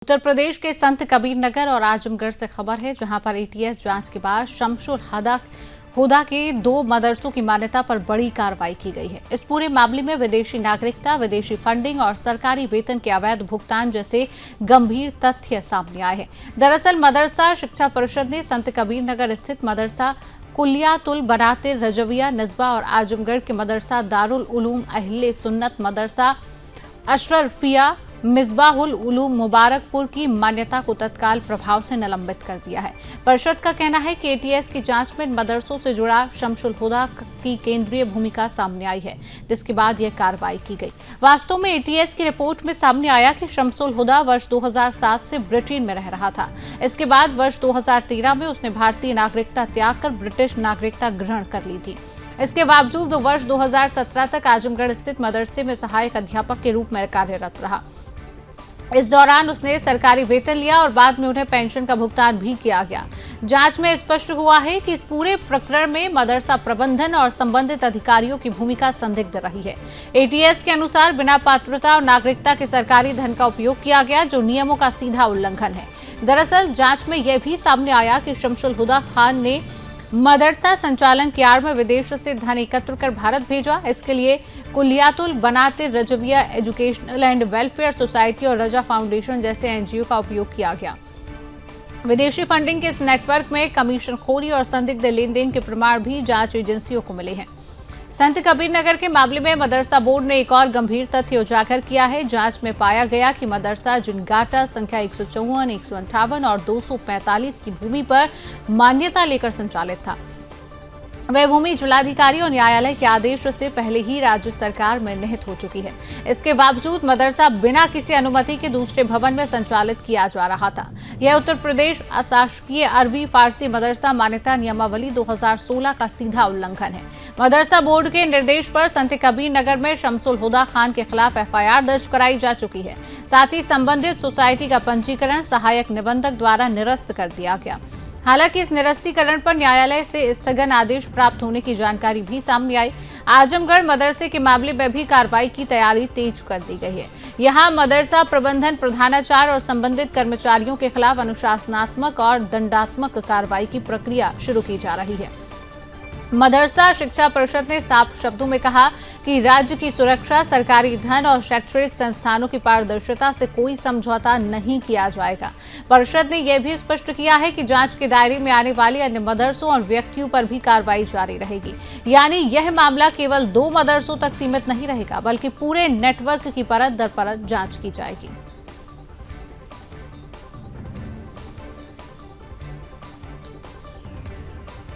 उत्तर प्रदेश के संत कबीर नगर और आजमगढ़ से खबर है, जहां पर एटीएस जांच के बाद शमशुल हुदा के 2 मदरसों की मान्यता पर बड़ी कार्रवाई की गई है। इस पूरे मामले में विदेशी नागरिकता, विदेशी फंडिंग और सरकारी वेतन के अवैध भुगतान जैसे गंभीर तथ्य सामने आए हैं। दरअसल मदरसा शिक्षा परिषद ने संत कबीर नगर स्थित मदरसा कुलियातुल बनातिर रजविया नस्बा और आजमगढ़ के मदरसा दारुल उलूम अहले सुन्नत मदरसा अशरफिया मिसबाहुल उलूम मुबारकपुर की मान्यता को तत्काल प्रभाव से निलंबित कर दिया है। परिषद का कहना है कि एटीएस की जांच में मदरसों से जुड़ा शमशुल हुदा की केंद्रीय भूमिका सामने आई है, जिसके बाद यह कार्रवाई की गई। वास्तव में एटीएस की रिपोर्ट में सामने आया कि शमशुल हुदा वर्ष 2007 से ब्रिटेन में रह रहा था। इसके बाद वर्ष 2013 में उसने भारतीय नागरिकता त्याग कर ब्रिटिश नागरिकता ग्रहण कर ली थी। इसके बावजूद वर्ष 2017 तक आजमगढ़ स्थित मदरसे में सहायक अध्यापक के रूप में कार्यरत रहा। इस दौरान उसने सरकारी वेतन लिया और बाद में उन्हें पेंशन का भुगतान भी किया गया। जांच में स्पष्ट हुआ है कि इस पूरे प्रकरण में मदरसा प्रबंधन और संबंधित अधिकारियों की भूमिका संदिग्ध रही है। एटीएस के अनुसार बिना पात्रता और नागरिकता के सरकारी धन का उपयोग किया गया, जो नियमों का सीधा उल्लंघन है। दरअसल जांच में यह भी सामने आया कि शमशुल हुदा खान ने मदरसा संचालन की आड़ में विदेश से धन एकत्र कर भारत भेजा। इसके लिए Kulliyatul Banatir Razviya educational and welfare society और रजा फाउंडेशन जैसे एनजीओ का उपयोग किया गया। विदेशी फंडिंग के इस नेटवर्क में कमीशन खोरी और संदिग्ध लेन देन के प्रमाण भी जांच एजेंसियों को मिले हैं। संत कबीर नगर के मामले में मदरसा बोर्ड ने एक और गंभीर तथ्य उजागर किया है। जांच में पाया गया कि मदरसा जिनगाटा संख्या 154, 158 और 245 की भूमि पर मान्यता लेकर संचालित था। वह भूमि जिलाधिकारी और न्यायालय के आदेश से पहले ही राज्य सरकार में निहित हो चुकी है। इसके बावजूद मदरसा बिना किसी अनुमति के दूसरे भवन में संचालित किया जा रहा था। यह उत्तर प्रदेश अशासकीय अरबी फारसी मदरसा मान्यता नियमावली 2016 का सीधा उल्लंघन है। मदरसा बोर्ड के निर्देश पर संत कबीर नगर में शमशुल हुदा खान के खिलाफ एफआईआर दर्ज कराई जा चुकी है। साथ ही संबंधित सोसाइटी का पंजीकरण सहायक निबंधक द्वारा निरस्त कर दिया गया। हालांकि इस निरस्तीकरण पर न्यायालय से स्थगन आदेश प्राप्त होने की जानकारी भी सामने आई। आजमगढ़ मदरसे के मामले में भी कार्रवाई की तैयारी तेज कर दी गई है। यहां मदरसा प्रबंधन, प्रधानाचार्य और संबंधित कर्मचारियों के खिलाफ अनुशासनात्मक और दंडात्मक कार्रवाई की प्रक्रिया शुरू की जा रही है। मदरसा शिक्षा परिषद ने साफ शब्दों में कहा कि राज्य की सुरक्षा, सरकारी धन और शैक्षणिक संस्थानों की पारदर्शिता से कोई समझौता नहीं किया जाएगा। परिषद ने यह भी स्पष्ट किया है कि जांच के दायरे में आने वाले अन्य मदरसों और व्यक्तियों पर भी कार्रवाई जारी रहेगी। यानी यह मामला केवल 2 मदरसों तक सीमित नहीं रहेगा, बल्कि पूरे नेटवर्क की परत दर परत जांच की जाएगी।